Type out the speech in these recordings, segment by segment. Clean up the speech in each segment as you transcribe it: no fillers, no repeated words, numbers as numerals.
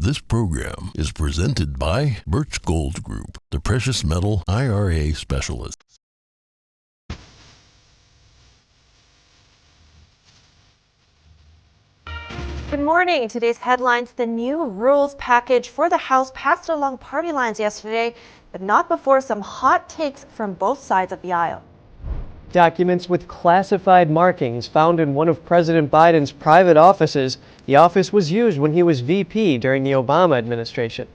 This program is presented by Birch Gold Group, the precious metal IRA specialist. Good morning. Today's headlines: the new rules package for the House passed along party lines yesterday, but not before some hot takes from both sides of the aisle. Documents with classified markings found in one of President Biden's private offices. The office was used when he was VP during the Obama administration.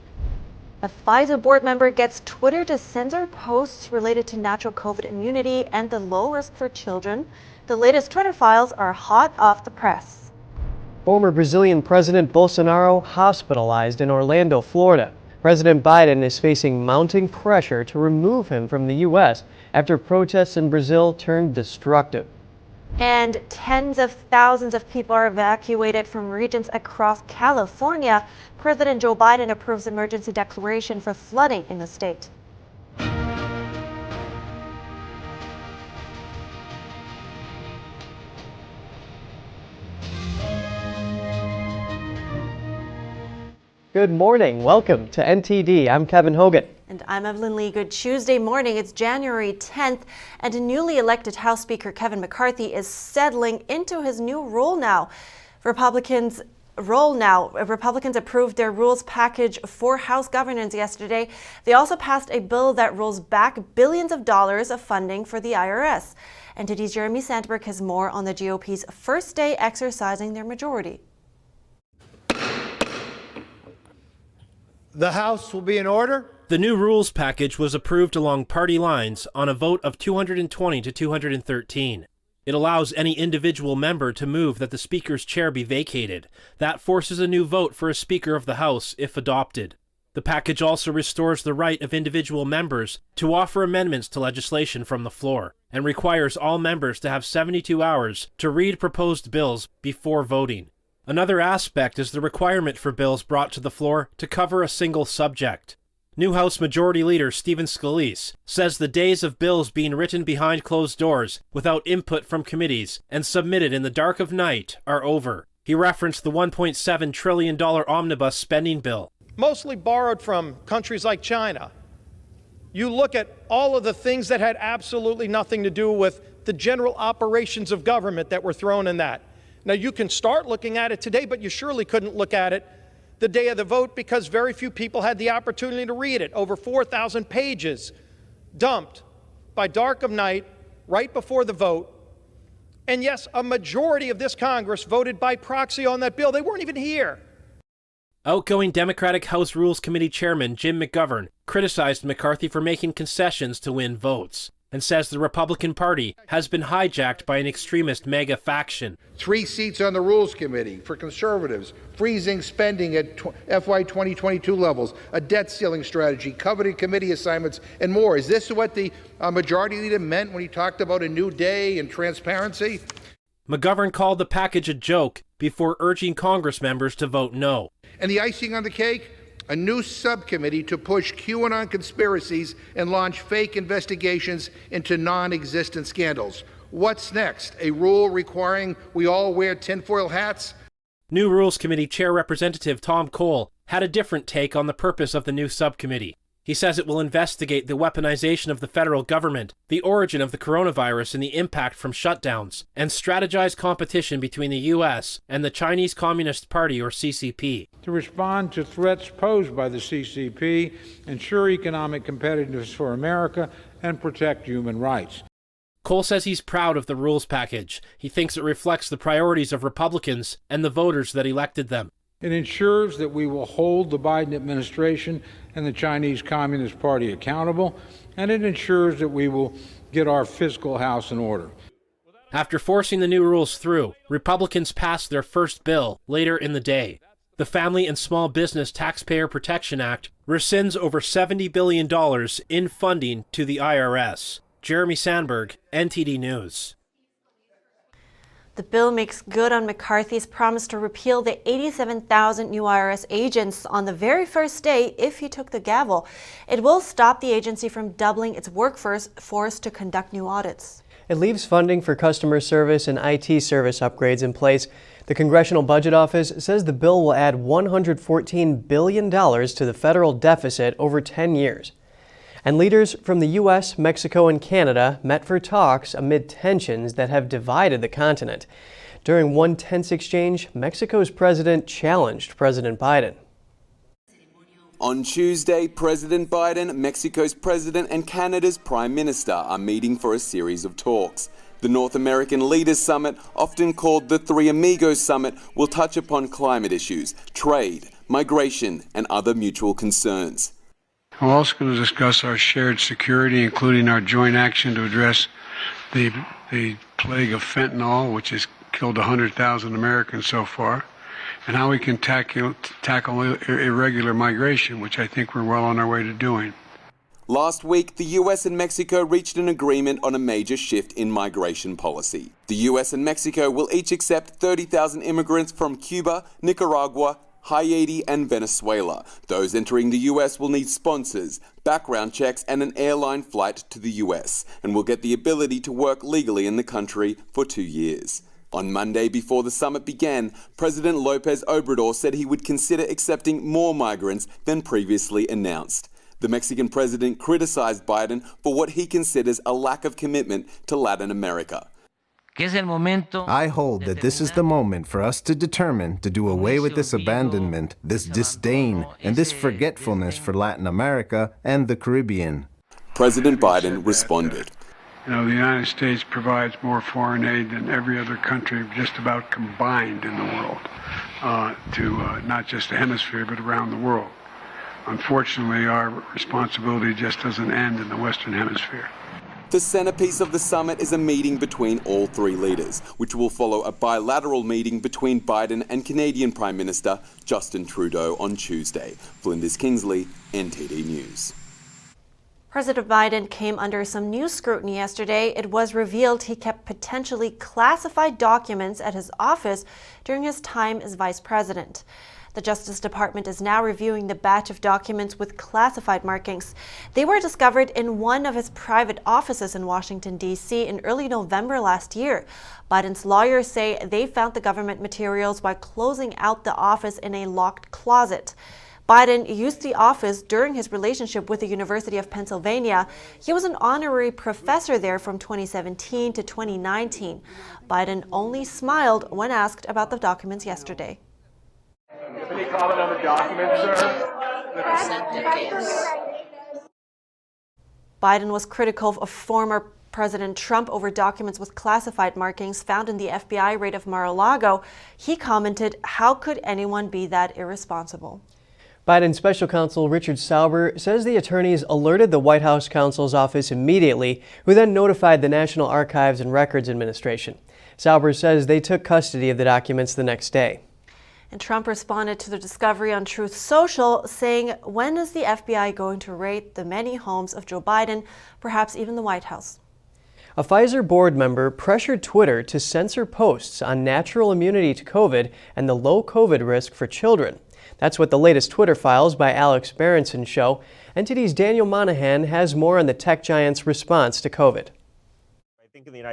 A Pfizer board member gets Twitter to censor posts related to natural COVID immunity and the low risk for children. The latest Twitter files are hot off the press. Former Brazilian President Bolsonaro hospitalized in Orlando, Florida. President Biden is facing mounting pressure to remove him from the U.S. after protests in Brazil turned destructive. And tens of thousands of people are evacuated from regions across California. President Joe Biden approves emergency declaration for flooding in the state. Good morning. Welcome to NTD. I'm Kevin Hogan. And I'm Evelyn Lee. Good Tuesday morning. It's January 10th, and a newly elected House Speaker Kevin McCarthy is settling into his new role now. Republicans approved their rules package for House governance yesterday. They also passed a bill that rolls back billions of dollars of funding for the IRS. NTD's Jeremy Sandberg has more on the GOP's first day exercising their majority. The House will be in order. The new rules package was approved along party lines on a vote of 220 to 213. It allows any individual member to move that the Speaker's chair be vacated. That forces a new vote for a Speaker of the House if adopted. The package also restores the right of individual members to offer amendments to legislation from the floor and requires all members to have 72 hours to read proposed bills before voting. Another aspect is the requirement for bills brought to the floor to cover a single subject. New House Majority Leader Stephen Scalise says the days of bills being written behind closed doors without input from committees and submitted in the dark of night are over. He referenced the $1.7 trillion omnibus spending bill. Mostly borrowed from countries like China. You look at all of the things that had absolutely nothing to do with the general operations of government that were thrown in that. Now, you can start looking at it today, but you surely couldn't look at it the day of the vote because very few people had the opportunity to read it. Over 4,000 pages dumped by dark of night right before the vote. And yes, a majority of this Congress voted by proxy on that bill. They weren't even here. Outgoing Democratic House Rules Committee Chairman Jim McGovern criticized McCarthy for making concessions to win votes and says the Republican Party has been hijacked by an extremist MAGA faction. 3 seats on the Rules Committee for conservatives, freezing spending at FY 2022 levels, a debt ceiling strategy, coveted committee assignments, and more. Is this what the Majority Leader meant when he talked about a new day and transparency? McGovern called the package a joke before urging Congress members to vote no. And the icing on the cake? A new subcommittee to push QAnon conspiracies and launch fake investigations into non-existent scandals. What's next? A rule requiring we all wear tinfoil hats? New Rules Committee Chair Representative Tom Cole had a different take on the purpose of the new subcommittee. He says it will investigate the weaponization of the federal government, the origin of the coronavirus and the impact from shutdowns, and strategize competition between the U.S. and the Chinese Communist Party, or CCP. To respond to threats posed by the CCP, ensure economic competitiveness for America, and protect human rights. Cole says he's proud of the rules package. He thinks it reflects the priorities of Republicans and the voters that elected them. It ensures that we will hold the Biden administration and the Chinese Communist Party accountable, and it ensures that we will get our fiscal house in order. After forcing the new rules through, Republicans passed their first bill later in the day. The Family and Small Business Taxpayer Protection Act rescinds over $70 billion in funding to the IRS. Jeremy Sandberg, NTD News. The bill makes good on McCarthy's promise to repeal the 87,000 new IRS agents on the very first day if he took the gavel. It will stop the agency from doubling its workforce to conduct new audits. It leaves funding for customer service and IT service upgrades in place. The Congressional Budget Office says the bill will add $114 billion to the federal deficit over 10 years. And leaders from the U.S., Mexico, and Canada met for talks amid tensions that have divided the continent. During one tense exchange, Mexico's president challenged President Biden. On Tuesday, President Biden, Mexico's president, and Canada's prime minister are meeting for a series of talks. The North American Leaders Summit, often called the Three Amigos Summit, will touch upon climate issues, trade, migration, and other mutual concerns. I'm also going to discuss our shared security, including our joint action to address the plague of fentanyl, which has killed 100,000 Americans so far, and how we can tackle irregular migration, which I think we're well on our way to doing. Last week, the US and Mexico reached an agreement on a major shift in migration policy. The US and Mexico will each accept 30,000 immigrants from Cuba, Nicaragua, Haiti, and Venezuela. Those entering the US will need sponsors, background checks, and an airline flight to the US, and will get the ability to work legally in the country for 2 years. On Monday, before the summit began, President López Obrador said he would consider accepting more migrants than previously announced. The Mexican president criticized Biden for what he considers a lack of commitment to Latin America. I hold that this is the moment for us to determine to do away with this abandonment, this disdain, and this forgetfulness for Latin America and the Caribbean. President Biden responded. You know, the United States provides more foreign aid than every other country just about combined in the world, to not just the hemisphere, but around the world. Unfortunately, our responsibility just doesn't end in the Western Hemisphere. The centerpiece of the summit is a meeting between all three leaders, which will follow a bilateral meeting between Biden and Canadian Prime Minister Justin Trudeau on Tuesday. Flinders Kingsley, NTD News. President Biden came under some new scrutiny yesterday. It was revealed he kept potentially classified documents at his office during his time as vice president. The Justice Department is now reviewing the batch of documents with classified markings. They were discovered in one of his private offices in Washington, D.C. in early November last year. Biden's lawyers say they found the government materials while closing out the office in a locked closet. Biden used the office during his relationship with the University of Pennsylvania. He was an honorary professor there from 2017 to 2019. Biden only smiled when asked about the documents yesterday. Any comment on the documents, sir? Biden was critical of former President Trump over documents with classified markings found in the FBI raid of Mar-a-Lago. He commented, "How could anyone be that irresponsible?" Biden special counsel Richard Sauber says the attorneys alerted the White House counsel's office immediately, who then notified the National Archives and Records Administration. Sauber says they took custody of the documents the next day. And Trump responded to the discovery on Truth Social, saying, "When is the FBI going to raid the many homes of Joe Biden, perhaps even the White House?" A Pfizer board member pressured Twitter to censor posts on natural immunity to COVID and the low COVID risk for children. That's what the latest Twitter files by Alex Berenson show. NTD's Daniel Monahan has more on the tech giant's response to COVID.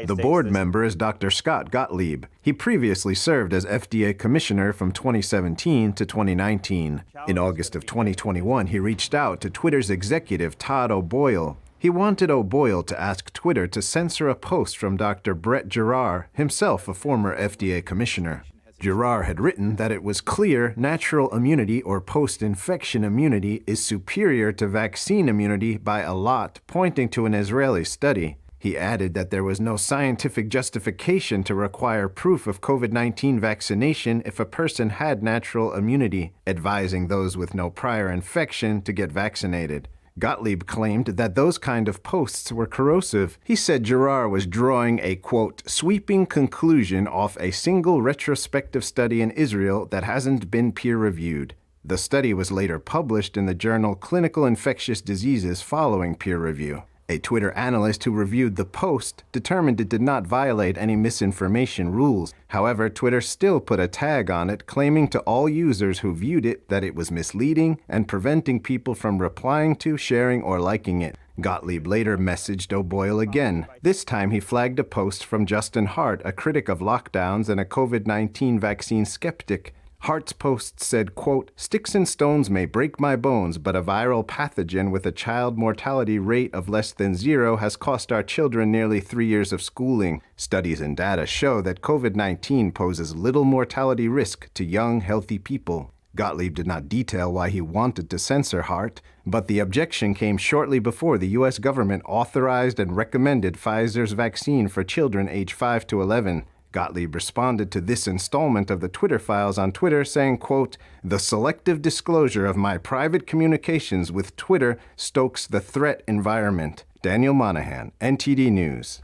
The board member is Dr. Scott Gottlieb. He previously served as FDA commissioner from 2017 to 2019. In August of 2021, he reached out to Twitter's executive Todd O'Boyle. He wanted O'Boyle to ask Twitter to censor a post from Dr. Brett Giroir, himself a former FDA commissioner. Giroir had written that it was clear natural immunity or post-infection immunity is superior to vaccine immunity by a lot, pointing to an Israeli study. He added that there was no scientific justification to require proof of COVID-19 vaccination if a person had natural immunity, advising those with no prior infection to get vaccinated. Gottlieb claimed that those kind of posts were corrosive. He said Giroir was drawing a, quote, sweeping conclusion off a single retrospective study in Israel that hasn't been peer-reviewed. The study was later published in the journal Clinical Infectious Diseases following peer review. A Twitter analyst who reviewed the post determined it did not violate any misinformation rules. However, Twitter still put a tag on it, claiming to all users who viewed it that it was misleading and preventing people from replying to, sharing, or liking it. Gottlieb later messaged O'Boyle again. This time he flagged a post from Justin Hart, a critic of lockdowns and a COVID-19 vaccine skeptic. Hart's post said, quote, "Sticks and stones may break my bones, but a viral pathogen with a child mortality rate of less than 0 has cost our children nearly 3 years of schooling. Studies and data show that COVID-19 poses little mortality risk to young, healthy people." Gottlieb did not detail why he wanted to censor Hart, but the objection came shortly before the U.S. government authorized and recommended Pfizer's vaccine for children age 5 to 11. Gottlieb responded to this installment of the Twitter files on Twitter saying, quote, "The selective disclosure of my private communications with Twitter stokes the threat environment." Daniel Monahan, NTD News.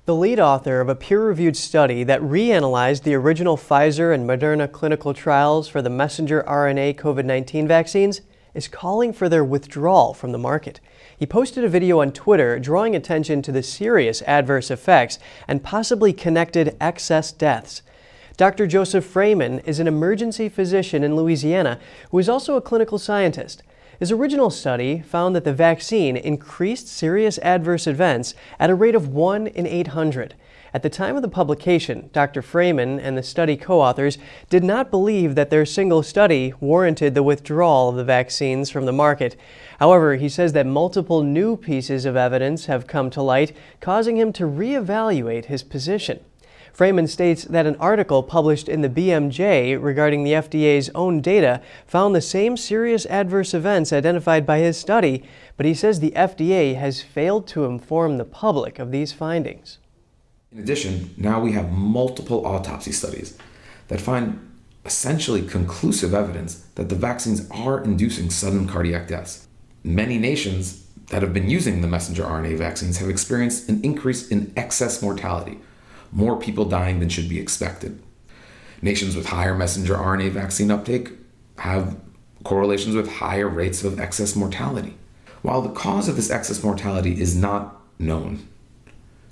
The lead author of a peer-reviewed study that reanalyzed the original Pfizer and Moderna clinical trials for the messenger RNA COVID-19 vaccines is calling for their withdrawal from the market. He posted a video on Twitter drawing attention to the serious adverse effects and possibly connected excess deaths. Dr. Joseph Freeman is an emergency physician in Louisiana who is also a clinical scientist. His original study found that the vaccine increased serious adverse events at a rate of 1 in 800. At the time of the publication, Dr. Freeman and the study co-authors did not believe that their single study warranted the withdrawal of the vaccines from the market. However, he says that multiple new pieces of evidence have come to light, causing him to reevaluate his position. Freeman states that an article published in the BMJ regarding the FDA's own data found the same serious adverse events identified by his study, but he says the FDA has failed to inform the public of these findings. In addition, now we have multiple autopsy studies that find essentially conclusive evidence that the vaccines are inducing sudden cardiac deaths. Many nations that have been using the messenger RNA vaccines have experienced an increase in excess mortality, more people dying than should be expected. Nations with higher messenger RNA vaccine uptake have correlations with higher rates of excess mortality. While the cause of this excess mortality is not known,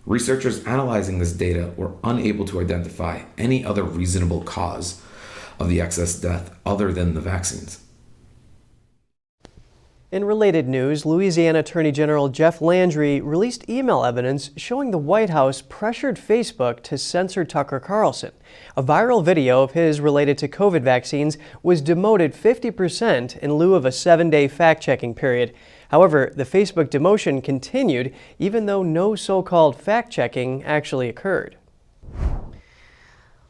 researchers analyzing this data were unable to identify any other reasonable cause of the excess death other than the vaccines. In related news, Louisiana Attorney General Jeff Landry released email evidence showing the White House pressured Facebook to censor Tucker Carlson. A viral video of his related to COVID vaccines was demoted 50% in lieu of a 7-day fact-checking period. However, the Facebook demotion continued even though no so-called fact-checking actually occurred.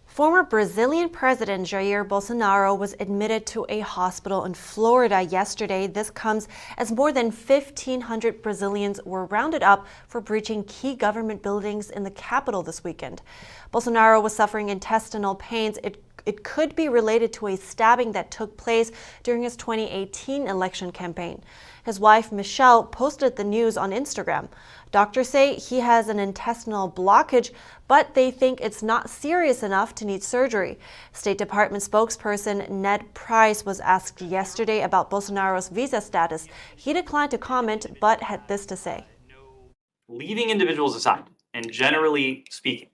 Former Brazilian President Jair Bolsonaro was admitted to a hospital in Florida yesterday. This comes as more than 1,500 Brazilians were rounded up for breaching key government buildings in the capital this weekend. Bolsonaro was suffering intestinal pains. It could be related to a stabbing that took place during his 2018 election campaign. His wife, Michelle, posted the news on Instagram. Doctors say he has an intestinal blockage, but they think it's not serious enough to need surgery. State Department spokesperson Ned Price was asked yesterday about Bolsonaro's visa status. He declined to comment, but had this to say. Leaving individuals aside, and generally speaking,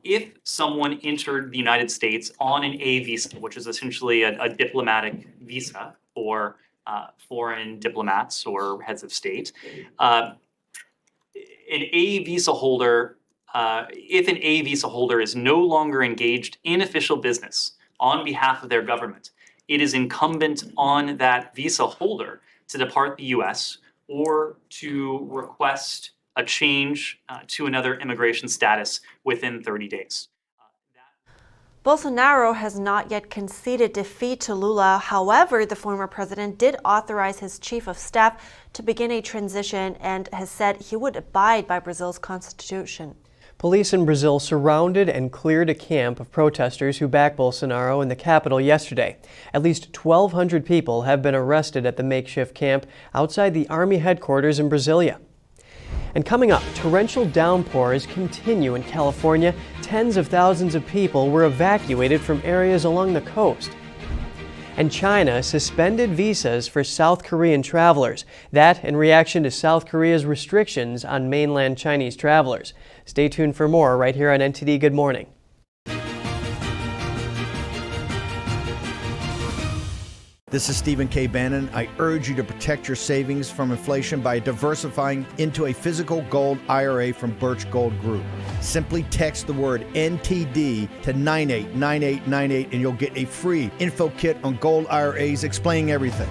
if someone entered the United States on an A visa, which is essentially a diplomatic visa for foreign diplomats or heads of state, an A visa holder, if an A visa holder is no longer engaged in official business on behalf of their government, it is incumbent on that visa holder to depart the U.S. or to request a change to another immigration status within 30 days. Bolsonaro has not yet conceded defeat to Lula. However, the former president did authorize his chief of staff to begin a transition and has said he would abide by Brazil's constitution. Police in Brazil surrounded and cleared a camp of protesters who back Bolsonaro in the capital yesterday. At least 1,200 people have been arrested at the makeshift camp outside the Army headquarters in Brasilia. And coming up, torrential downpours continue in California. Tens of thousands of people were evacuated from areas along the coast. And China suspended visas for South Korean travelers. That in reaction to South Korea's restrictions on mainland Chinese travelers. Stay tuned for more right here on NTD Good Morning. This is Stephen K. Bannon. I urge you to protect your savings from inflation by diversifying into a physical gold IRA from Birch Gold Group. Simply text the word NTD to 989898 and you'll get a free info kit on gold IRAs explaining everything.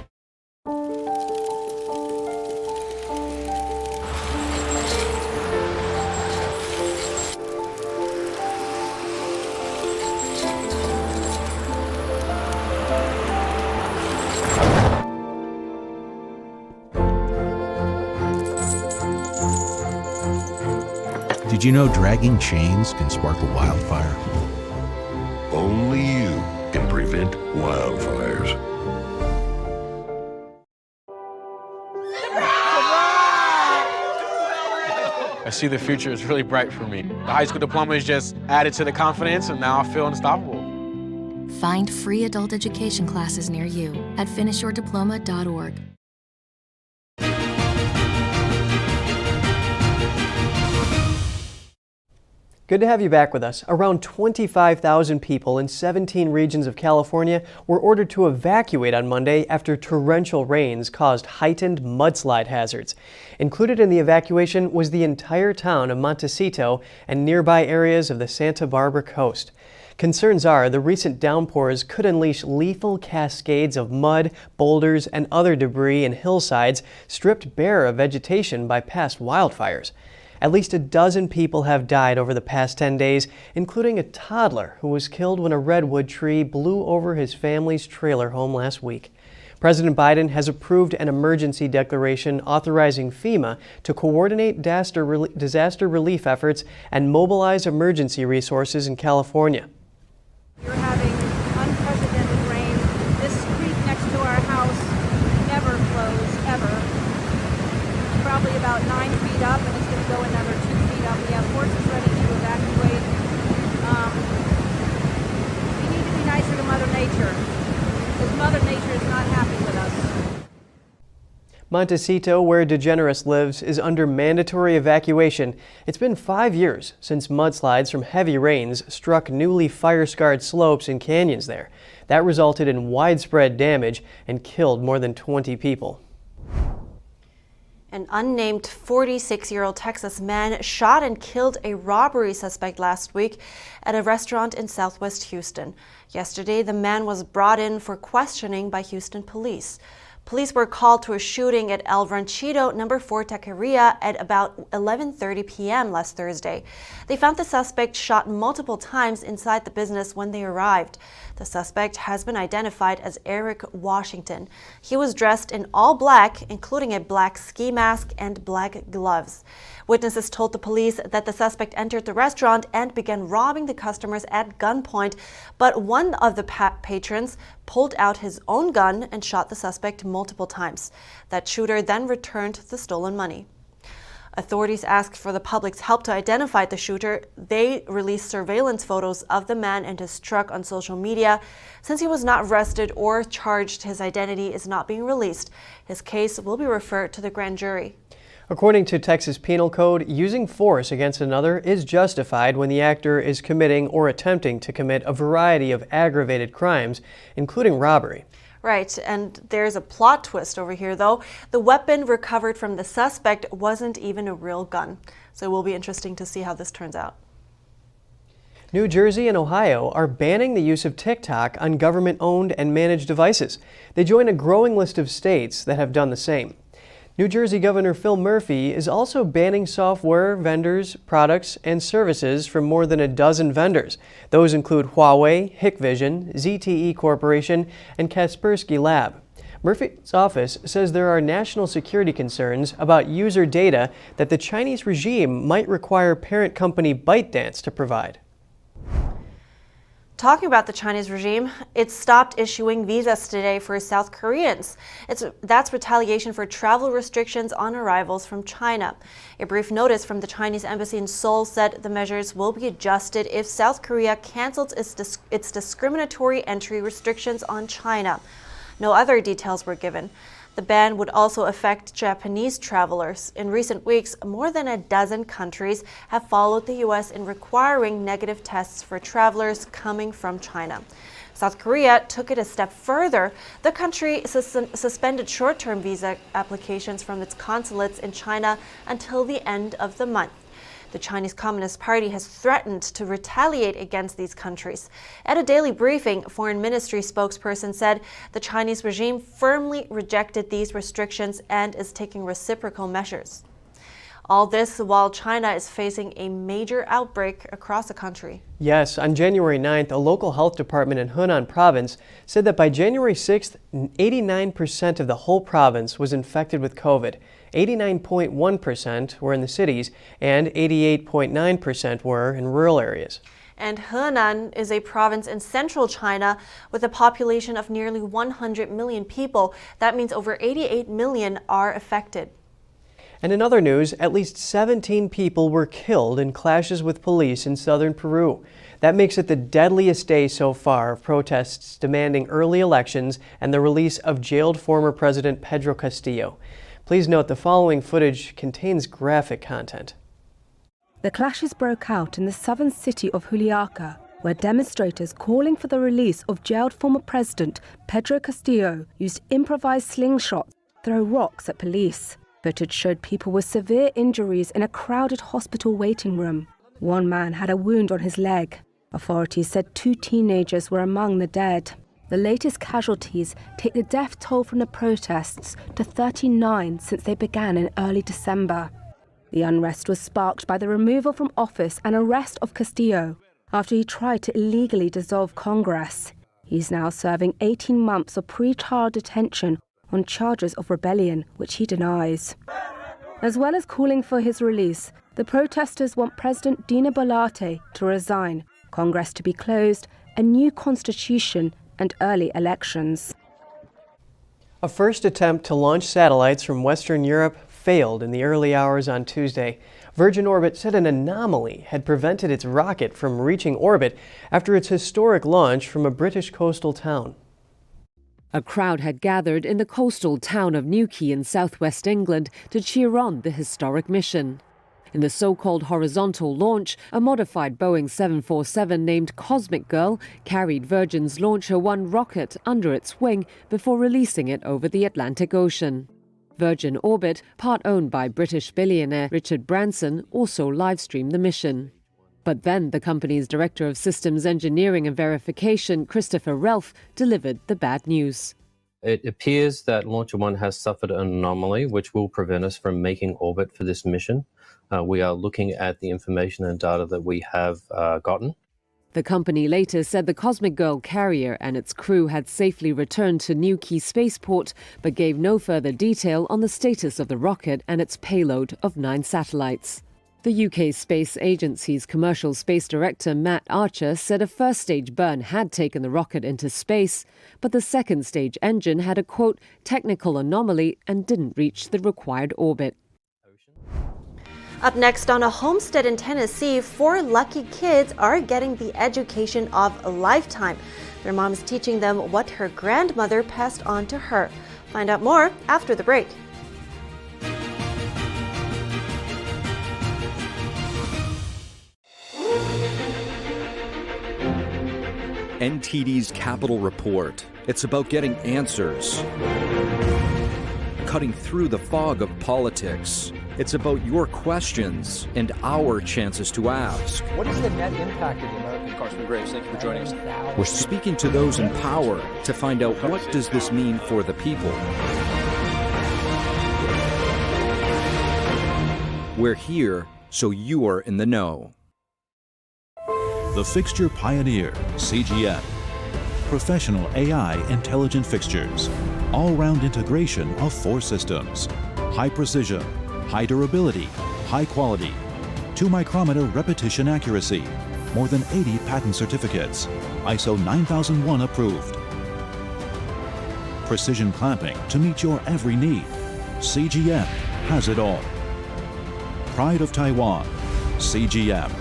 Did you know dragging chains can spark a wildfire? Only you can prevent wildfires. I see the future is really bright for me. The high school diploma is just added to the confidence, and now I feel unstoppable. Find free adult education classes near you at finishyourdiploma.org. Good to have you back with us. Around 25,000 people in 17 regions of California were ordered to evacuate on Monday after torrential rains caused heightened mudslide hazards. Included in the evacuation was the entire town of Montecito and nearby areas of the Santa Barbara coast. Concerns are the recent downpours could unleash lethal cascades of mud, boulders, and other debris and hillsides stripped bare of vegetation by past wildfires. At least a dozen people have died over the past 10 days, including a toddler who was killed when a redwood tree blew over his family's trailer home last week. President Biden has approved an emergency declaration authorizing FEMA to coordinate disaster relief efforts and mobilize emergency resources in California. You're having unprecedented rain. This creek next to our house never flows, ever. It's probably about 9 feet up, and it's going to go another 2 feet up. We have horses ready to evacuate. We need to be nicer to Mother Nature, because Mother Nature is not happy with us. Montecito, where DeGeneres lives, is under mandatory evacuation. It's been 5 years since mudslides from heavy rains struck newly fire-scarred slopes and canyons there. That resulted in widespread damage and killed more than 20 people. An unnamed 46-year-old Texas man shot and killed a robbery suspect last week at a restaurant in southwest Houston. Yesterday, the man was brought in for questioning by Houston police. Police were called to a shooting at El Ranchito No. 4 Taqueria at about 11:30 p.m. last Thursday. They found the suspect shot multiple times inside the business when they arrived. The suspect has been identified as Eric Washington. He was dressed in all black, including a black ski mask and black gloves. Witnesses told the police that the suspect entered the restaurant and began robbing the customers at gunpoint, but one of the patrons pulled out his own gun and shot the suspect multiple times. That shooter then returned the stolen money. Authorities asked for the public's help to identify the shooter. They released surveillance photos of the man and his truck on social media. Since he was not arrested or charged, his identity is not being released. His case will be referred to the grand jury. According to Texas Penal Code, using force against another is justified when the actor is committing or attempting to commit a variety of aggravated crimes, including robbery. Right, and there's a plot twist over here, though. The weapon recovered from the suspect wasn't even a real gun. So it will be interesting to see how this turns out. New Jersey and Ohio are banning the use of TikTok on government-owned and managed devices. They join a growing list of states that have done the same. New Jersey Governor Phil Murphy is also banning software vendors, products, and services from more than a dozen vendors. Those include Huawei, Hikvision, ZTE Corporation, and Kaspersky Lab. Murphy's office says there are national security concerns about user data that the Chinese regime might require parent company ByteDance to provide. Talking about the Chinese regime, it stopped issuing visas today for South Koreans. That's retaliation for travel restrictions on arrivals from China. A brief notice from the Chinese embassy in Seoul said the measures will be adjusted if South Korea cancels its discriminatory entry restrictions on China. No other details were given. The ban would also affect Japanese travelers. In recent weeks, more than a dozen countries have followed the U.S. in requiring negative tests for travelers coming from China. South Korea took it a step further. The country suspended short-term visa applications from its consulates in China until the end of the month. The Chinese Communist Party has threatened to retaliate against these countries. At a daily briefing, Foreign Ministry spokesperson said the Chinese regime firmly rejected these restrictions and is taking reciprocal measures. All this while China is facing a major outbreak across the country. Yes, on January 9th, a local health department in Henan province said that by January 6th, 89% of the whole province was infected with COVID. 89.1% were in the cities and 88.9% were in rural areas. And Henan is a province in central China with a population of nearly 100 million people. That means over 88 million are affected. And in other news, at least 17 people were killed in clashes with police in southern Peru. That makes it the deadliest day so far of protests demanding early elections and the release of jailed former President Pedro Castillo. Please note the following footage contains graphic content. The clashes broke out in the southern city of Juliaca, where demonstrators calling for the release of jailed former President Pedro Castillo used improvised slingshots to throw rocks at police. Footage showed people with severe injuries in a crowded hospital waiting room. One man had a wound on his leg. Authorities said 2 teenagers were among the dead. The latest casualties take the death toll from the protests to 39 since they began in early December. The unrest was sparked by the removal from office and arrest of Castillo after he tried to illegally dissolve Congress. He's now serving 18 months of pre-trial detention on charges of rebellion, which he denies. As well as calling for his release, the protesters want President Dina Boluarte to resign, Congress to be closed, a new constitution, and early elections. A first attempt to launch satellites from Western Europe failed in the early hours on Tuesday. Virgin Orbit said an anomaly had prevented its rocket from reaching orbit after its historic launch from a British coastal town. A crowd had gathered in the coastal town of Newquay in southwest England to cheer on the historic mission. In the so-called horizontal launch, a modified Boeing 747 named Cosmic Girl carried Virgin's Launcher One rocket under its wing before releasing it over the Atlantic Ocean. Virgin Orbit, part owned by British billionaire Richard Branson, also live-streamed the mission. But then the company's Director of Systems Engineering and Verification, Christopher Relf, delivered the bad news. It appears that Launcher One has suffered an anomaly which will prevent us from making orbit for this mission. We are looking at the information and data that we have gotten. The company later said the Cosmic Girl carrier and its crew had safely returned to Newquay Spaceport, but gave no further detail on the status of the rocket and its payload of 9 satellites. The UK Space Agency's Commercial Space Director Matt Archer said a first-stage burn had taken the rocket into space, but the second-stage engine had a, quote, technical anomaly and didn't reach the required orbit. Up next, on a homestead in Tennessee, 4 lucky kids are getting the education of a lifetime. Their mom is teaching them what her grandmother passed on to her. Find out more after the break. NTD's Capital Report. It's about getting answers, cutting through the fog of politics. It's about your questions and our chances to ask. What is the net impact of the American Congressman Graves? Thank you for joining us. We're speaking to those in power to find out what does this mean for the people. We're here so you're in the know. The Fixture Pioneer, CGM. Professional AI intelligent fixtures. All-round integration of 4 systems. High precision, high durability, high quality. 2-micrometer repetition accuracy. More than 80 patent certificates. ISO 9001 approved. Precision clamping to meet your every need. CGM has it all. Pride of Taiwan, CGM.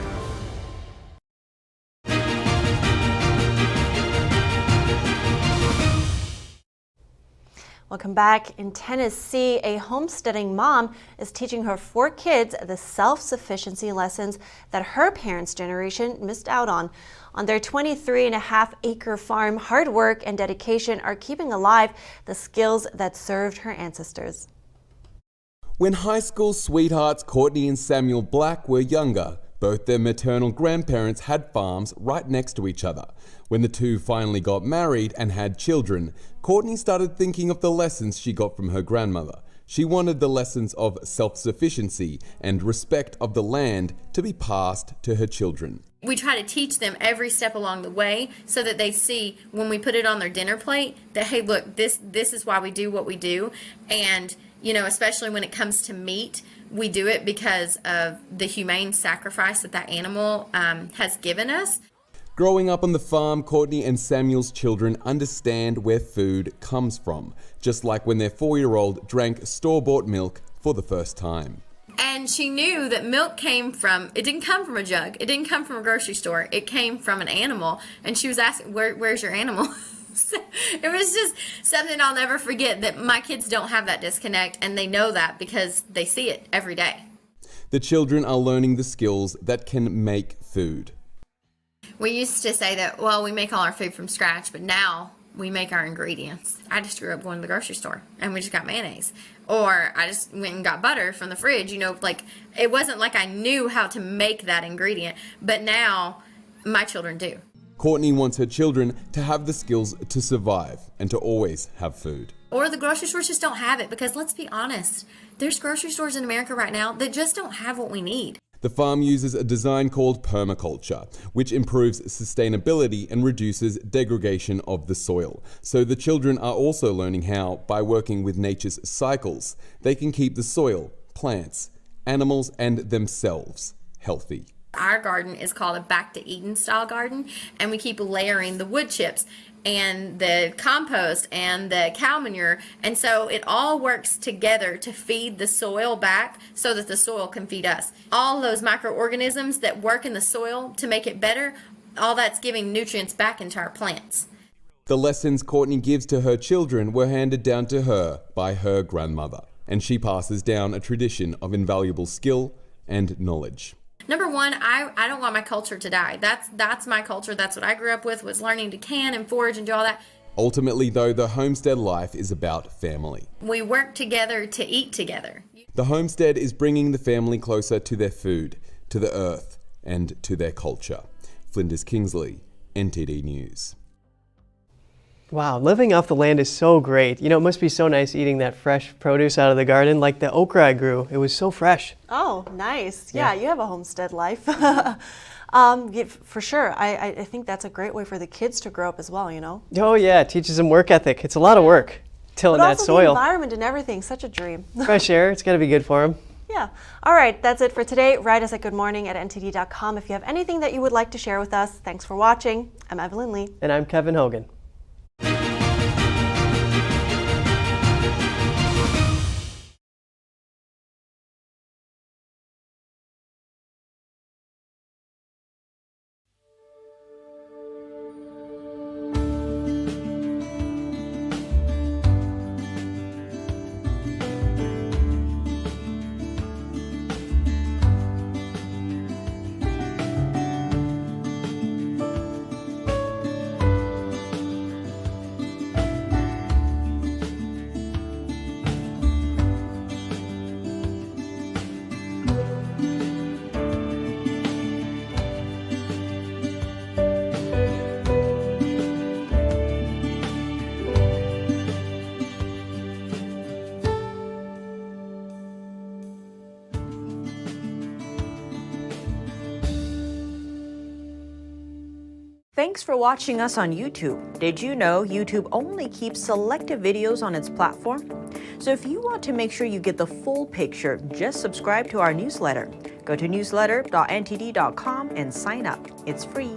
Well, Welcome back. In Tennessee, a homesteading mom is teaching her 4 kids the self-sufficiency lessons that her parents' generation missed out on. On their 23.5-acre farm, hard work and dedication are keeping alive the skills that served her ancestors. When high school sweethearts Courtney and Samuel Black were younger, both their maternal grandparents had farms right next to each other. When the two finally got married and had children, Courtney started thinking of the lessons she got from her grandmother. She wanted the lessons of self-sufficiency and respect of the land to be passed to her children. We try to teach them every step along the way so that they see when we put it on their dinner plate that, hey, look, this is why we do what we do. And, you know, especially when it comes to meat, we do it because of the humane sacrifice that that animal has given us. Growing up on the farm, Courtney and Samuel's children understand where food comes from, just like when their 4-year-old drank store-bought milk for the first time. And she knew that milk came from, it didn't come from a jug, it didn't come from a grocery store, it came from an animal. And she was asking, where's your animal? So it was just something I'll never forget, that my kids don't have that disconnect, and they know that because they see it every day. The children are learning the skills that can make food. We used to say that, well, we make all our food from scratch, but now we make our ingredients. I just grew up going to the grocery store and we just got mayonnaise. Or I just went and got butter from the fridge, you know, like it wasn't like I knew how to make that ingredient, but now my children do. Courtney wants her children to have the skills to survive and to always have food. Or the grocery stores just don't have it, because let's be honest, there's grocery stores in America right now that just don't have what we need. The farm uses a design called permaculture, which improves sustainability and reduces degradation of the soil. So the children are also learning how, by working with nature's cycles, they can keep the soil, plants, animals, and themselves healthy. Our garden is called a Back to Eden style garden, and we keep layering the wood chips and the compost and the cow manure, and so it all works together to feed the soil back so that the soil can feed us. All those microorganisms that work in the soil to make it better, all that's giving nutrients back into our plants. The lessons Courtney gives to her children were handed down to her by her grandmother, and she passes down a tradition of invaluable skill and knowledge. Number one, I don't want my culture to die. That's my culture. That's what I grew up with, was learning to can and forage and do all that. Ultimately, though, the homestead life is about family. We work together to eat together. The homestead is bringing the family closer to their food, to the earth, and to their culture. Flinders Kingsley, NTD News. Wow, living off the land is so great. You know, it must be so nice eating that fresh produce out of the garden, like the okra I grew. It was so fresh. Oh, nice. Yeah, you have a homestead life. For sure. I think that's a great way for the kids to grow up as well, you know? Oh yeah, it teaches them work ethic. It's a lot of work tilling that soil. The environment and everything, such a dream. Fresh air, it's got to be good for them. Yeah. All right, that's it for today. Write us at goodmorning@ntd.com if you have anything that you would like to share with us. Thanks for watching. I'm Evelyn Lee. And I'm Kevin Hogan. Thanks for watching us on YouTube. Did you know YouTube only keeps selective videos on its platform? So if you want to make sure you get the full picture, just subscribe to our newsletter. Go to newsletter.ntd.com and sign up. It's free.